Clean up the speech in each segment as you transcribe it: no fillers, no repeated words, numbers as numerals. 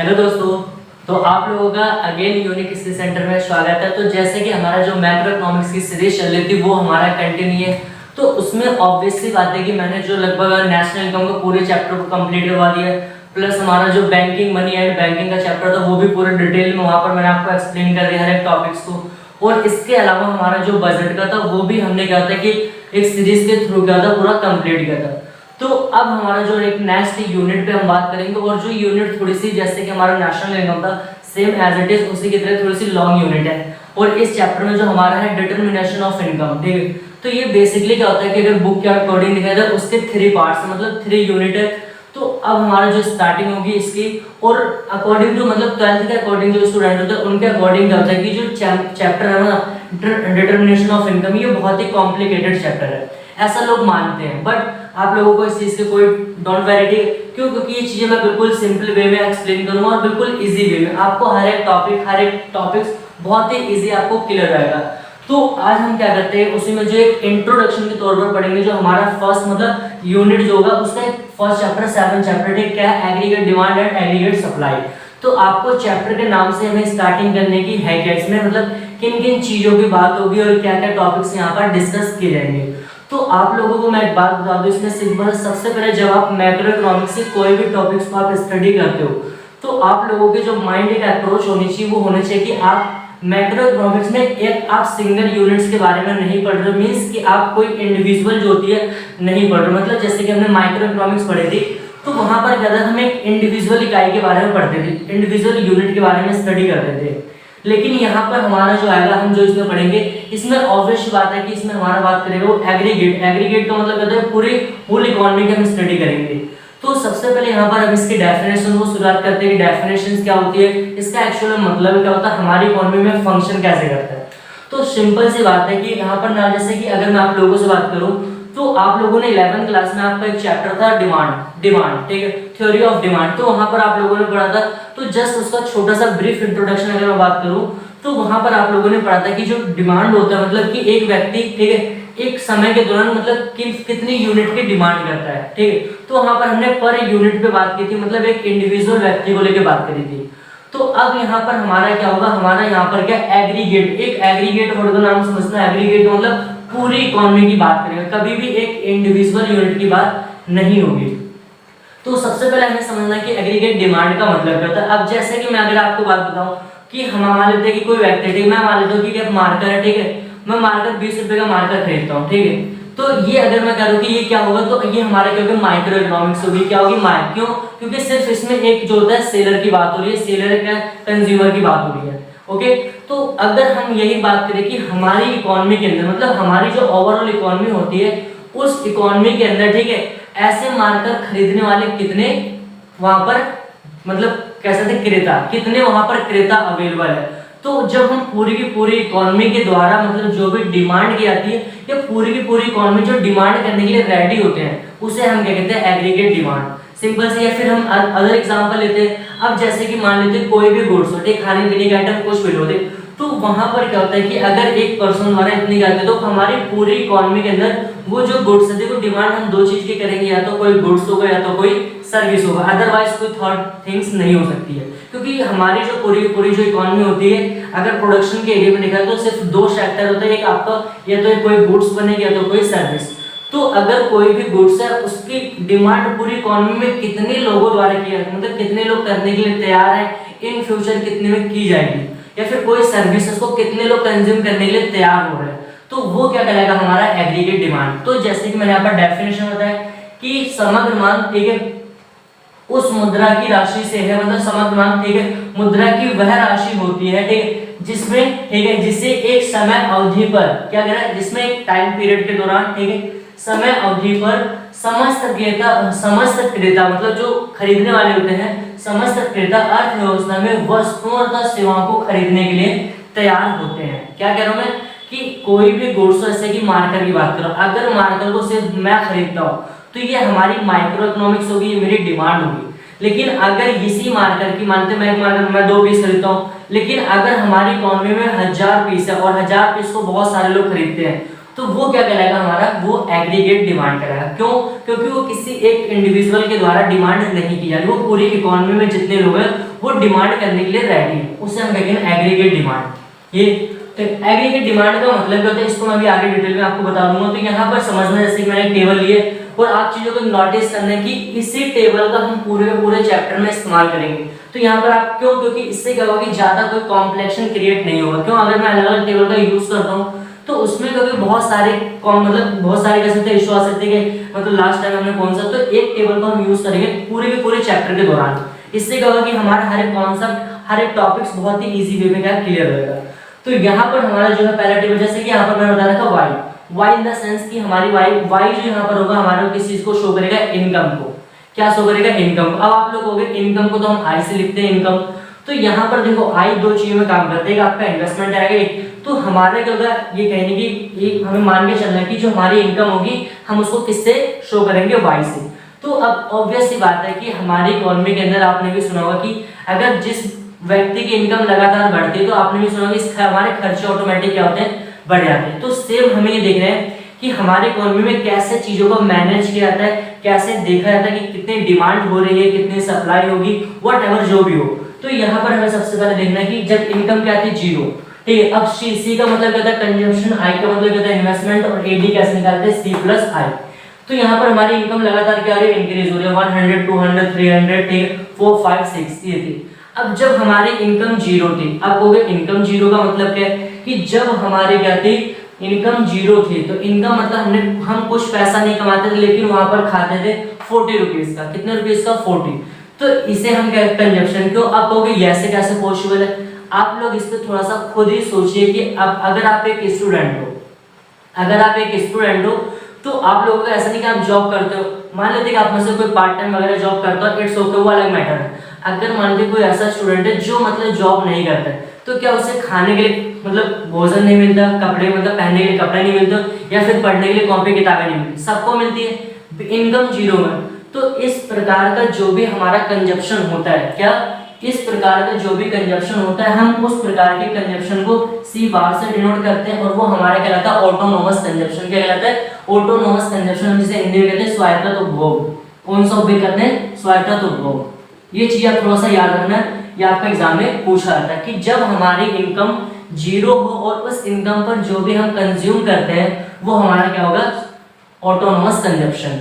Hello दोस्तों, तो आप लोगों का अगेन यूनिक हिस्ट्री सेंटर में स्वागत है। तो जैसे कि हमारा जो मैक्रो इकोनॉमिक्स की सीरीज चल रही थी वो हमारा कंटिन्यू है। तो उसमें ऑब्वियसली बात है कि मैंने जो लगभग नेशनल इनकम का पूरे चैप्टर को कंप्लीट करवा दिया, प्लस हमारा जो बैंकिंग मनी एंड बैंकिंग का चैप्टर था वो भी पूरे डिटेल में वहाँ पर मैंने आपको एक्सप्लेन कर दिया हर एक टॉपिक्स को। और इसके अलावा हमारा जो बजट का था वो भी हमने क्या था कि एक सीरीज के थ्रू क्या था पूरा कंप्लीट किया था। तो अब हमारा जो एक नेक्स्ट यूनिट पे हम बात करेंगे, और जो यूनिट थोड़ी सी जैसे कि हमारा नेशनल इनकम था सेम एज इट इज उसी की तरह थोड़ी सी लॉन्ग यूनिट है। और इस चैप्टर में जो हमारा है डिटरमिनेशन ऑफ इनकम, ठीक है। तो ये बेसिकली क्या होता है कि अगर बुक के अकॉर्डिंग देखा जाए उसके 3 पार्ट्स मतलब 3 यूनिट है। तो अब हमारा जो स्टार्टिंग होगी इसकी, और अकॉर्डिंग टू मतलब 12th के अकॉर्डिंग जो स्टूडेंट होते हैं उनके अकॉर्डिंग क्या होता है कि जो चैप्टर है ना डिटरमिनेशन ऑफ इनकम, ये बहुत ही कॉम्प्लिकेटेड चैप्टर है ऐसा लोग मानते हैं। बट आप लोगों को इस चीज के कोई डोंट वरी, क्यों? क्योंकि ये चीजें मैं बिल्कुल सिंपल वे में एक्सप्लेन करूंगा और बिल्कुल इजी वे में आपको हर एक टॉपिक्स बहुत ही इजी आपको क्लियर रहेगा। तो आज हम क्या करते हैं उसी में जो एक इंट्रोडक्शन के तौर पर पढ़ेंगे, जो हमारा फर्स्ट मतलब यूनिट जो होगा उसका फर्स्ट चैप्टर 7 चैप्टर ठीक क्या है, aggregate demand and aggregate supply. तो आपको चैप्टर के नाम से हमें स्टार्टिंग करने की है क्या, इसमें मतलब किन किन चीजों की बात होगी और क्या क्या टॉपिक्स यहाँ पर डिस्कस किए जाएंगे। तो आप लोगों को मैं एक बात बता दूं, इसमें सिंपल सबसे पहले जब आप मैक्रो इकोनॉमिक्स से कोई भी टॉपिक्स को आप स्टडी करते हो तो आप लोगों के जो माइंड एक अप्रोच होनी चाहिए वो होना चाहिए कि आप मैक्रो इकोनॉमिक्स में एक आप सिंगल यूनिट्स के बारे में नहीं पढ़ रहे हो, मींस कि आप कोई इंडिविजुअल जो होती है नहीं पढ़ रहे हो। मतलब जैसे कि हमने माइक्रो इकोनॉमिक्स पढ़ी थी तो वहां पर क्या था, हम एक इंडिविजुअल इकाई के बारे में पढ़ते थे, इंडिविजुअल यूनिट के बारे में स्टडी करते थे। लेकिन यहाँ पर हमारा जो आएगा हम जो इसमें पढ़ेंगे इसमें ऑब्वियस बात है कि इसमें हमारा बात करेगा वो एग्रीगेट का मतलब कहते हैं पूरी होल इकोनॉमी की हम स्टडी करेंगे। तो सबसे पहले यहाँ पर हम इसकी डेफिनेशन को शुरुआत करते हैं कि डेफिनेशन क्या होती है, इसका एक्चुअल मतलब क्या होता है, हमारी इकोनॉमी में फंक्शन कैसे करता है। तो सिंपल सी बात है कि यहाँ पर ना जैसे कि अगर मैं आप लोगों से बात करूँ तो आप लोगों ने 11th क्लास में आपका एक चैप्टर था डिमांड ठीक है, थ्योरी ऑफ डिमांड। तो वहां पर आप लोगों ने पढ़ा था, तो जस्ट उसका छोटा सा ब्रीफ इंट्रोडक्शन अगर मैं बात करूं तो वहां पर आप लोगों ने पढ़ा था कि जो डिमांड होता है मतलब कि एक व्यक्ति ठीक है एक समय के दौरान मतलब कितनी यूनिट की डिमांड करता है, ठीक है। तो वहां पर हमने पर यूनिट पे बात की थी, मतलब एक इंडिविजुअल व्यक्ति को लेकर बात करी थी। तो अब यहाँ पर हमारा क्या होगा, हमारा यहाँ पर क्या एग्रीगेट, एक एग्रीगेट वर्ड का नाम समझना, एग्रीगेट मतलब पूरी इकोनॉमी की बात करेंगे, कभी भी एक इंडिविजुअल यूनिट की बात नहीं होगी। तो सबसे पहले हमें समझना कि एग्रीगेट डिमांड का मतलब क्या होता है। अब जैसे कि मैं अगर आपको बात बताऊं कि हम मान लेते हैं कि कोई व्यक्ति ठीक है, मैं मान लेता हूं कि मार्कर है ठीक है, मैं मार्कर 20 रुपए का मार्कर खरीदता हूं ठीक है। तो ये अगर मैं कह रहा हूं कि ये क्या होगा तो ये हमारा क्या होगा, माइक्रो इकोनॉमिक्स होगी। क्या होगी क्यों? क्योंकि सिर्फ इसमें एक जो होता है सेलर की बात हो रही है, सेलर क्या कंज्यूमर की बात हो रही है। ओके, तो अगर हम यही बात करें कि हमारी इकोनॉमी के अंदर मतलब हमारी जो ओवरऑल इकोनॉमी होती है उस इकोनॉमी के अंदर ठीक है ऐसे मार्कर खरीदने वाले कितने वहां पर मतलब कैसे थे क्रेता, कितने वहां पर क्रेता अवेलेबल है। तो जब हम पूरी की पूरी इकोनॉमी के द्वारा मतलब जो भी डिमांड की जाती है या पूरी की पूरी इकोनॉमी जो डिमांड करने के लिए रेडी होते हैं उसे हम क्या कहते हैं, एग्रीगेट डिमांड। सिंपल से, या फिर हम अदर एग्जांपल लेते हैं। अब जैसे कि मान लेते हैं कोई भी गुड्स होते खाने पीने के आइटम कुछ भी होते, तो वहां पर क्या होता है कि अगर एक पर्सन हमारा इतनी करते तो हमारी पूरी इकोनॉमी के अंदर वो जो गुड्स है, देखो डिमांड हम दो चीज की करेंगे, या तो कोई गुड्स होगा या तो कोई सर्विस होगा, अदरवाइज कोई थर्ड थिंग्स नहीं हो सकती है। क्योंकि हमारी जो पूरी जो इकोनॉमी होती है अगर प्रोडक्शन के एरिया में देखा तो सिर्फ 2 सेक्टर होते हैं, एक आपका या तो कोई गुड्स बनेगी या तो कोई सर्विस। तो अगर कोई भी गुड्स है उसकी डिमांड पूरी इकोनॉमी में कितने लोगों द्वारा किया मतलब कितने लोग करने के लिए तैयार है, इन फ्यूचर कितने में की जाएगी, या फिर कोई सर्विस उसको कितने लोग कंज्यूम करने के लिए तैयार हो रहे हैं, तो वो क्या कहलाएगा हमारा एग्रीगेट डिमांड। तो जैसे कि मैंने यहाँ पर डेफिनेशन बताया कि समग्र मांग ठीक है उस मुद्रा की राशि से है, मतलब समग्र मांग ठीक है मुद्रा की वह राशि होती है ठीक है जिसमें ठीक है जिसे एक समय अवधि पर क्या कह रहा है, जिसमें एक टाइम पीरियड के दौरान ठीक है समय अवधि पर समस्त क्रेता मतलब जो खरीदने वाले होते हैं समस्त क्रेता अर्थव्यवस्था में वस्तुओं तथा सेवाओं को खरीदने के लिए तैयार होते हैं। क्या कह रहा हूं मैं कि कोई भी गुड्स जैसे कि मार्कर की बात करो, अगर मार्कर को सिर्फ मैं खरीदता हूं तो ये हमारी माइक्रो इकोनॉमिक्स होगी, ये मेरी डिमांड होगी। लेकिन अगर इसी मार्कर की मानते मैं 2 पीस खरीदता हूं, लेकिन अगर हमारी इकोनॉमी में 1000 पीस है और 1000 पीस को बहुत सारे लोग खरीदते हैं तो वो क्या कहलाएगा हमारा, वो एग्रीगेट डिमांड कहलाएगा। क्यों? क्योंकि वो किसी एक इंडिविजुअल के द्वारा डिमांड नहीं की जा रही, वो पूरी इकोनॉमी में जितने लोग हैं वो डिमांड करने के लिए रेडी है, उसे हम कहेंगे एग्रीगेट डिमांड। ये तो एग्रीगेट डिमांड का मतलब क्या होता है, इसको मैं अभी आगे डिटेल में आपको बता दूंगा। तो यहाँ पर समझना, जैसे कि मैंने एक टेबल लिए और आप चीजों को नोटिस करने की, इसी टेबल का हम पूरे के पूरे चैप्टर में इस्तेमाल करेंगे। तो यहाँ पर आप क्यों, क्योंकि इससे क्या होगा कि ज्यादा कोई कॉम्प्लेक्शन क्रिएट नहीं होगा। क्यों, अगर मैं अलग अलग टेबल का यूज करता हूँ तो उसमें कभी बहुत सारे मतलब बहुत सारे कह सकते हैं इशू आ सकते हैं कि मतलब लास्ट टाइम हमने कौन सा, तो एक टेबल को हम यूज करेंगे पूरे के पूरे चैप्टर के दौरान। इससे क्या होगा कि हमारा हर एक कॉन्सेप्ट, हर एक टॉपिक्स बहुत ही इजी वे में क्या क्लियर होगा। तो यहाँ पर हमारा जो है पहला टेबल, जैसे कि यहाँ पर मैंने बताया था वाई इन द सेंस कि हमारी वाई जो यहाँ पर होगा हमारा किस चीज को शो करेगा, इनकम को। क्या शो करेगा, इनकम। अब आप लोग कहोगे इनकम को तो हम आई से लिखते हैं इनकम, तो यहाँ पर देखो आई दो चीजों में काम करते हैं, आपका इन्वेस्टमेंट आएगा, तो हमारे क्या होगा ये कहने की एक हमें मान के चलना है कि जो हमारी इनकम होगी हम उसको किससे शो करेंगे, वाई से। तो अब ऑब्वियस सी बात है कि हमारी इकोनॉमी के अंदर आपने भी सुना होगा कि अगर जिस व्यक्ति की इनकम लगातार बढ़ती है तो आपने भी सुना होगा कि हमारे खर्चे ऑटोमेटिक क्या होते हैं, बढ़ जाते हैं। तो सेम हमें ये देख रहे हैं कि हमारी इकोनॉमी में कैसे चीजों को मैनेज किया जाता है, कैसे देखा जाता है कि कितनी डिमांड हो रही है, कितनी सप्लाई होगी, व्हाटएवर जो भी हो। तो यहाँ पर हमें सबसे पहले देखना है कि जब इनकम क्या थी, जीरो, ठीक है। अब सी का मतलब क्या था, कंजम्पशन, आई का मतलब क्या था, इन्वेस्टमेंट, और एडी कैसे निकालते हैं, सी प्लस आई। तो यहाँ पर हमारी इनकम लगातार क्या हो रही है, इंक्रीज हो रही है, 100 200 300 ठीक है, 4 5 6 ये थी। अब जब हमारी इनकम जीरो थी, अब हो गए इनकम जीरो का मतलब क्या है कि जब हमारी क्या थी, इनकम जीरो थी, तो इनकम मतलब हम कुछ पैसा नहीं कमाते थे लेकिन वहां पर खाते थे 40 रुपीज का। कितने रुपीज का, 40। तो इसे हम क्या, कंजप्शन। क्यों, अब कहोगे ऐसे कैसे पॉसिबल है। आप लोग इस पे थोड़ा सा खुद ही सोचिए कि अब अगर आप एक स्टूडेंट हो, अगर आप एक स्टूडेंट हो तो आप लोगों को ऐसा नहीं कि आप जॉब करते हो, मान लेते कि आप में से कोई पार्ट टाइम वगैरह जॉब करता है, इट्स ओके, वो अलग मैटर है। अगर मान लीजिए कोई ऐसा स्टूडेंट है जो मतलब जॉब नहीं करता है, तो क्या उसे खाने के लिए मतलब भोजन नहीं मिलता, कपड़े मतलब पहनने के लिए कपड़े नहीं मिलते, या फिर पढ़ने के लिए कॉपी किताबें नहीं मिलती, सबको मिलती है, इनकम जीरो में। तो इस प्रकार का जो भी हमारा कंजप्शन होता है, क्या इस प्रकार का जो भी कंजप्शन होता है, हम उस प्रकार के कंजप्शन को सी बार से डिनोट करते हैं, और वो हमारा कहलाता है ऑटोनोमस कंजप्शन। क्या कहलाता है, ऑटोनोमस कंजप्शन, हम जिसे हिंदी में कहते हैं स्वायत्त उपभोग। कौन सा उपभोग करते हैं, स्वायत्त उपभोग। ये चीज आप थोड़ा सा याद रखना, ये आपका एग्जाम में पूछा जाता है कि जब हमारी इनकम जीरो हो और उस इनकम पर जो भी हम कंज्यूम करते हैं वो हमारा क्या होगा, ऑटोनोमस कंजप्शन।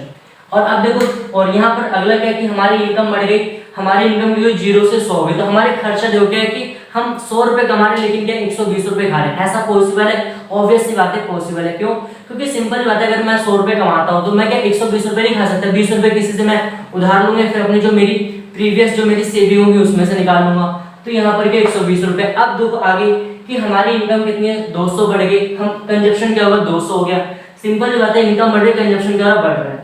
और अब देखो, और यहाँ पर अगला क्या है कि हमारी इनकम बढ़ गई, हमारी इनकम भी जीरो से 100 गई, तो हमारे खर्चा जो क्या है कि हम 100 रुपए कमा रहे हैं लेकिन क्या 120 रुपए खा रहे हैं। ऐसा पॉसिबल है, ऑब्वियस सी बात है पॉसिबल है। क्यों, क्योंकि सिंपल बात है, अगर मैं 100 रुपए कमाता हूँ तो मैं क्या 120 रुपए नहीं खा सकता, 20 रुपए किसी से मैं उधार लूंगा, फिर अपनी जो मेरी प्रीवियस जो मेरी सेविंग होगी उसमें से निकाल लूंगा। तो यहाँ पर क्या 120 रुपए। अब देखो आगे कि हमारी इनकम कितनी है, 200 बढ़ गई, हम कंजप्शन क्या होगा, 200 हो गया। सिंपल बात है, इनकम बढ़ रही, कंजप्शन क्या बढ़ रहा है।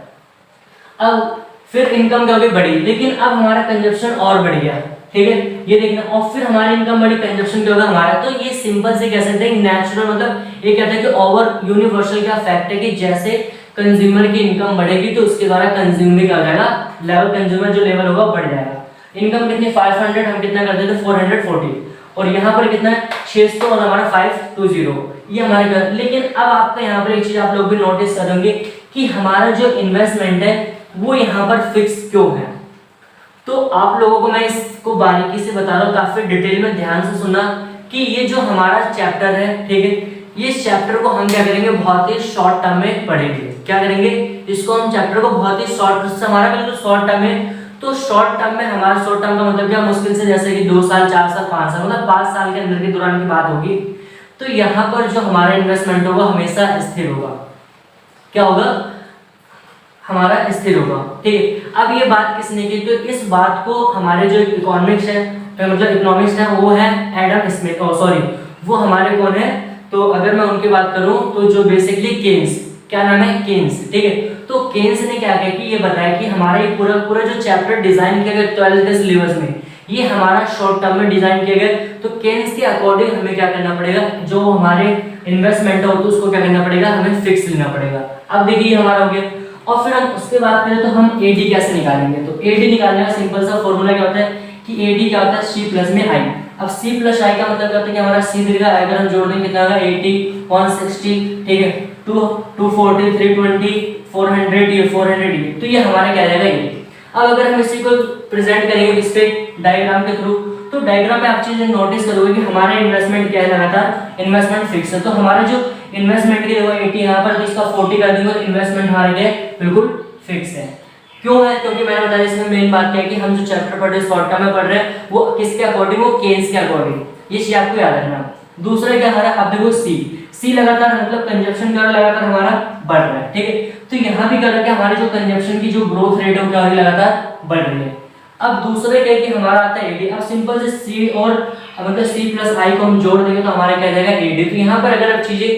अब फिर इनकम क्या होगी, बढ़ी, लेकिन अब हमारा कंजप्शन और बढ़ गया, ठीक है, ये देखना। और फिर हमारी इनकम बढ़ी, कंजप्शन क्या होगा हमारा। तो ये सिंपल से कह सकते हैं नेचुरल, मतलब ये कहते हैं कि ओवर यूनिवर्सल का फैक्ट है कि जैसे कंज्यूमर की इनकम बढ़ेगी तो उसके द्वारा कंज्यूम भी क्या हो जाएगा, लेवल कंज्यूमर जो लेवल होगा बढ़ जाएगा। इनकम कितनी 500, हम कितना करते थे 440, और यहाँ पर कितना है 600 और हमारा 520, ये हमारे। लेकिन अब आपका यहाँ पर एक चीज आप लोग भी नोटिस करेंगे कि हमारा जो इन्वेस्टमेंट है वो यहाँ पर फिक्स क्यों है। तो आप लोगों को मैं इसको बारीकी से बता रहा हूँ, काफी डिटेल में ध्यान से सुनना कि ये जो हमारा चैप्टर है, ठीक है, ये चैप्टर को हम क्या करेंगे, बहुत ही शॉर्ट टर्म में पढ़ेंगे। क्या करेंगे, इसको हम चैप्टर को बहुत ही शॉर्ट से, हमारा बिल्कुल शॉर्ट टर्म में। तो शॉर्ट टर्म में हमारा, शॉर्ट टर्म का मतलब क्या, मुश्किल से जैसे कि 2 साल 4 साल 5 साल, मतलब 5 साल के अंदर के दौरान की बात होगी। तो यहाँ पर जो हमारा इन्वेस्टमेंट होगा हमेशा स्थिर होगा। क्या होगा, हमारा स्थिर होगा, ठीक है। अब ये बात किसने की, तो इस बात को हमारे जो इकोनॉमिक्स है, मतलब इकोनॉमिक्स है, वो है एडम स्मिथ, सॉरी वो हमारे कौन है, तो अगर मैं उनकी बात करूं तो जो बेसिकली केन्स, क्या नाम है, केन्स, ठीक है। तो केन्स ने क्या किया कि ये बताया कि हमारा ये पूरा जो चैप्टर डिजाइन किया गया 12th के सिलेबस में, ये हमारा शॉर्ट टर्म में डिजाइन किया गया। तो केन्स के अकॉर्डिंग हमें क्या करना पड़ेगा, जो हमारे इन्वेस्टमेंट हो तो उसको क्या करना पड़ेगा, हमें फिक्स लेना पड़ेगा। अब देखिए हमारा हो गया, और फिर हम उसके बाद करें तो हम एडी कैसे निकालेंगे। तो एडी निकालने का सिंपल सा फॉर्मूला क्या होता है कि एडी क्या होता है, सी प्लस में आई। अब सी प्लस आई का मतलब क्या होता है कि हमारा सी दिखा, अगर हम जोड़ देंगे कितना होगा 80 160, ठीक है, 240 320 400 ये 400 ये, तो ये हमारा क्या आ जाएगा ये। अब अगर हम इसी को प्रेजेंट करेंगे इस पे डायग्राम के थ्रू, तो डायग्राम में आप चीजें नोटिस करोगे कि हमारा इन्वेस्टमेंट क्या है, लगातार इन्वेस्टमेंट फिक्स है। तो हमारा जो इन्वेस्टमेंट की देखो 80 यहाँ पर, तो इसका 40 कर देंगे, इन्वेस्टमेंट हमारे क्या है, बिल्कुल फिक्स है। क्यों है? क्योंकि मैंने बताया इसमें मेन बात क्या है कि हम जो चैप्टर पढ़ रहे हैं, शॉर्ट टर्म में पढ़ रहे हैं, वो किसके अकॉर्डिंग, वो केन्स के अकॉर्डिंग, ये चीज आपको याद रखना। दूसरा क्या हमारा, अब देखो सी लगातार मतलब कंजप्शन कर लगातार हमारा बढ़ रहा है, ठीक है। तो यहाँ भी कर रहा है हमारे जो कंजप्शन की जो ग्रोथ रेट है क्या हो रही है, लगातार बढ़ रही है। अब दूसरे क्या है कि हमारा आता है एडी। अब सिंपल से सी और मतलब सी प्लस आई को हम जोड़ देंगे तो हमारा क्या जाएगा, एडी। तो यहाँ पर अगर आप चीजें,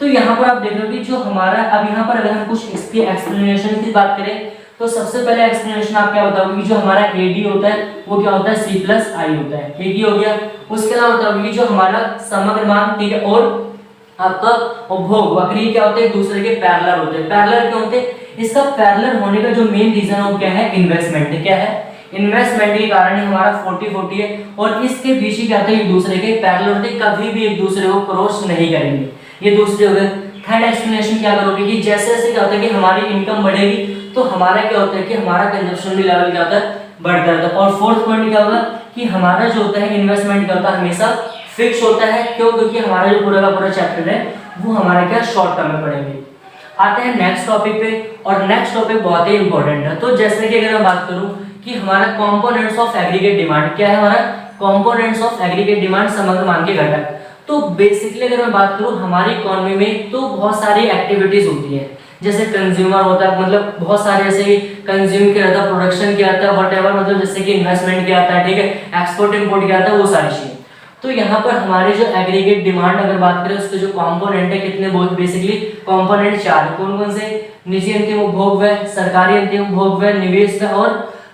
तो यहाँ पर आप देख लो कि जो हमारा, अब यहाँ पर अगर हम कुछ इसकी एक्सप्लेनेशन की बात करें, तो सबसे पहले एक्सप्लेनेशन आप क्या बताओगे कि जो हमारा एडी होता है वो क्या होता है, सी प्लस आई होता है, एडी हो गया। उसके अलावा बताओगे कि जो हमारा समग्र मान, ठीक है, और आपका उपभोग वक्री क्या होते हैं, दूसरे के पैरेलल होते हैं। पैरेलल क्यों होते हैं? इसका पैरेलल होने का जो मेन रीजन है वो क्या है, इन्वेस्टमेंट। क्या है? इन्वेस्टमेंट के कारण ही हमारा 40-40 है, और इसके बीच ही क्या होता है, एक दूसरे के पैरेलल होते हैं, कभी भी एक दूसरे को क्रॉस नहीं करेंगे। ये दूसरे हो गए। थर्ड एक्सप्लेनेशन क्या करोगे कि जैसे जैसे क्या होता है कि हमारी इनकम बढ़ेगी तो हमारा क्या होता है कि हमारा कंजप्शन भी लेवल क्या होता है, बढ़ता रहता है। और फोर्थ पॉइंट क्या होगा कि हमारा जो होता है इन्वेस्टमेंट क्या होता है, हमेशा फिक्स होता है। क्यों? क्योंकि हमारा जो पूरा का पूरा चैप्टर है वो हमारा क्या शॉर्ट टर्म में पढ़ेंगे। आते हैं नेक्स्ट टॉपिक पे, और नेक्स्ट टॉपिक बहुत ही इंपॉर्टेंट है। तो जैसे कि अगर मैं बात करूं कि हमारा कंपोनेंट्स ऑफ एग्रीगेट डिमांड क्या है, हमारा कंपोनेंट्स ऑफ एग्रीगेट डिमांड, समग्र मांग के घटक। तो बेसिकली अगर मैं बात करूं हमारी इकोनॉमी में तो बहुत सारी एक्टिविटीज होती है, जैसे कंज्यूमर होता है, मतलब बहुत सारे ऐसे कंज्यूम किया जाता है, प्रोडक्शन किया जाता है, व्हाटएवर, मतलब जैसे कि इन्वेस्टमेंट किया जाता है, ठीक है, एक्सपोर्ट इंपोर्ट किया जाता है, वो सारी चीजें। तो यहाँ पर हमारे जो एग्रीगेट डिमांड अगर बात करें उसके जो कंपोनेंट है कितने, बहुत बेसिकली कंपोनेंट 4, कौन कौन से, निजी अंतिम उपभोग व्यय, सरकारी अंतिम उपभोग व्यय, निवेश व्यय और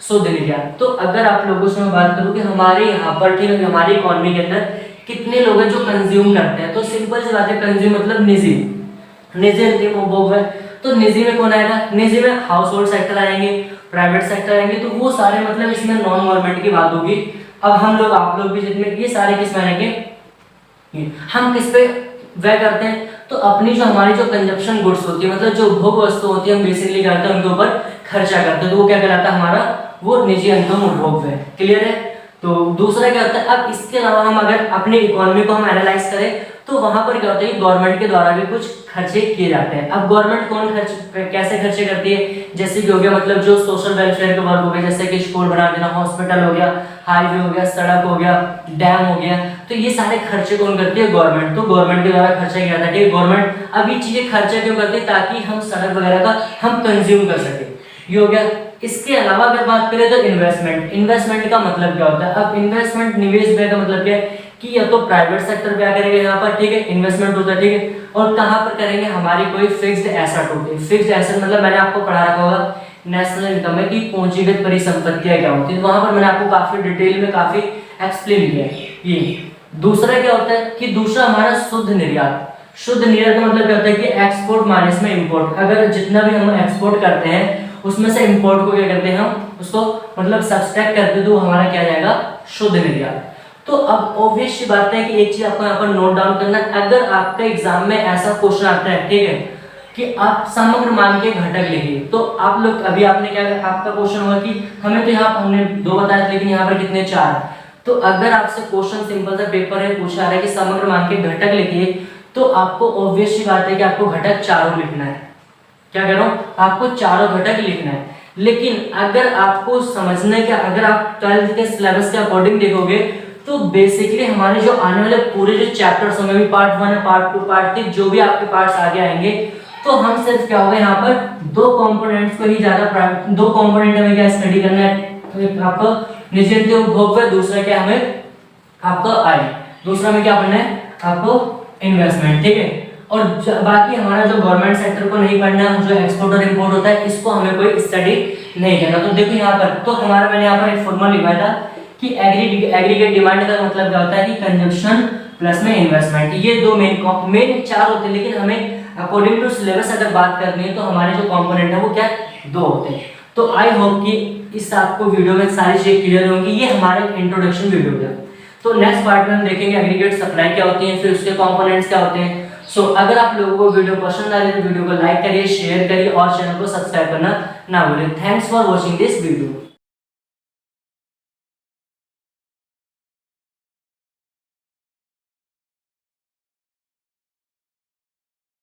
शुद्ध निर्यात। तो अगर आप लोगों से मैं बात करूं कि हमारे यहाँ पर, ठीक है, हमारी इकोनॉमी के अंदर कितने लोग हैं जो कंज्यूम करते हैं, तो सिंपल सी बात है, कंज्यूम मतलब निजी अंतिम उपभोग व्यय। तो निजी में कौन आएगा, निजी में हाउस होल्ड सेक्टर आएंगे, प्राइवेट सेक्टर आएंगे, तो वो सारे मतलब इसमें नॉन गवर्नमेंट की बात होगी। अब हम लोग, आप लोग भी जितने, ये सारे किस में आएंगे, हम किस पे व्यय करते हैं, तो अपनी जो हमारी जो कंजप्शन गुड्स होती है, मतलब जो उपभोग वस्तु होती है, हम बेसिकली करते हैं उनके ऊपर खर्चा करते हैं, तो वो क्या कहलाता है हमारा, वो निजी अंतिम उपभोग व्यय। क्लियर है? तो दूसरा क्या होता है, अब इसके अलावा हम अगर अपनी इकोनॉमी को हम एनालाइज करें तो वहां पर क्या होता है, गवर्नमेंट के द्वारा भी कुछ खर्चे किए जाते हैं। अब गवर्नमेंट कौन कैसे खर्चे करती है, जैसे कि हो गया मतलब जो सोशल वेलफेयर के वर्क हो गए, जैसे कि स्कूल बना देना, हॉस्पिटल हो गया, हाईवे हो गया, सड़क हो गया, डैम हो गया, तो ये सारे खर्चे कौन करती है, गवर्नमेंट। तो गवर्नमेंट के द्वारा खर्चा किया जाता है, ठीक है, गवर्नमेंट अब ये चीजें खर्चा क्यों करती है, ताकि हम सड़क वगैरह का हम कंज्यूम कर सके, ये हो गया। इसके अलावा अगर बात करें तो इन्वेस्टमेंट का मतलब क्या होता है, अब इन्वेस्टमेंट निवेश व्यय का मतलब क्या है कि या तो प्राइवेट सेक्टर पे करेंगे यहाँ पर, ठीक है, इन्वेस्टमेंट होता है, ठीक है, और कहाँ पर करेंगे, हमारी कोई फिक्स्ड एसेट होती है। फिक्स्ड एसेट मतलब मैंने आपको पढ़ा रखा होगा नेशनल इनकम में कि पूंजीगत परिसंपत्तियां क्या होती है, वहां पर मैंने आपको काफी डिटेल में काफी एक्सप्लेन किया है। ये दूसरा क्या होता है कि दूसरा हमारा शुद्ध निर्यात। शुद्ध निर्यात का मतलब क्या होता है कि एक्सपोर्ट माइनस में इंपोर्ट, अगर जितना भी हम एक्सपोर्ट करते हैं उसमें से इंपोर्ट को क्या करते हैं, हम उसको मतलब सब्सट्रैक्ट करते हैं, तो हमारा क्या जाएगा, शुद्ध निर्यात। तो अब ऑब्वियस सी बात है कि एक चीज आपको यहाँ पर नोट डाउन करना है, अगर आपका एग्जाम में ऐसा क्वेश्चन आता है, ठीक है, कि आप समग्र मान के घटक लिखिए, तो आप लोग अभी आपने क्या, आपका क्वेश्चन होगा कि हमें तो यहाँ हमने 2 बताया लेकिन यहाँ पर कितने 4। तो अगर आपसे क्वेश्चन सिंपल सा पेपर है पूछा रहा है कि समग्र मान के घटक लिखिए, तो आपको ऑब्वियस सी बात है कि आपको घटक चारों लिखना है। क्या कह रहा हूँ, आपको चारों घटक लिखना है। लेकिन अगर आपको समझने का, अगर आप 12th के सिलेबस के अकॉर्डिंग देखोगे तो बेसिकली हमारे जो आने वाले पूरे जो चैप्टर्स होंगे, भी पार्ट 1 पार्ट 2 पार्ट 3 जो भी आपके पार्ट्स आगे आएंगे, तो हम सिर्फ क्या होगा, यहाँ पर 2 कंपोनेंट्स को ही ज्यादा, 2 कंपोनेंट हमें क्या स्टडी करना है, तो एक आपका निजी अंतिम उपभोग व्यय, दूसरा क्या हमें आपका आय, दूसरा में क्या पढ़ना है आपको इन्वेस्टमेंट, ठीक है। और बाकी हमारा जो गवर्नमेंट सेक्टर को नहीं पढ़ना, जो एक्सपोर्ट और इंपोर्ट होता है इसको हमें कोई स्टडी नहीं करना। तो देखो यहाँ पर, तो हमारा मैंने यहाँ पर एक फॉर्मूला लिखवाया था कि एग्रीगेट डिमांड का मतलब क्या होता है कि कंजप्शन प्लस में इन्वेस्टमेंट, ये 2 मेन 4 होते हैं, लेकिन हमें अकॉर्डिंग टू सिलेबस अगर बात करनी है तो हमारे जो कंपोनेंट है वो क्या 2 होते हैं। तो आई होप कि इस आपको वीडियो में सारी चीजें क्लियर होंगी। ये हमारे इंट्रोडक्शन वीडियो था। तो नेक्स्ट पार्ट में हम देखेंगे एग्रीगेट सप्लाई क्या होती है, फिर उसके कंपोनेंट्स क्या होते हैं। सो अगर आप लोगों को वीडियो पसंद आ रही है तो वीडियो को लाइक करिए, शेयर करिए और चैनल को सब्सक्राइब करना ना भूलें। Thanks for watching this video.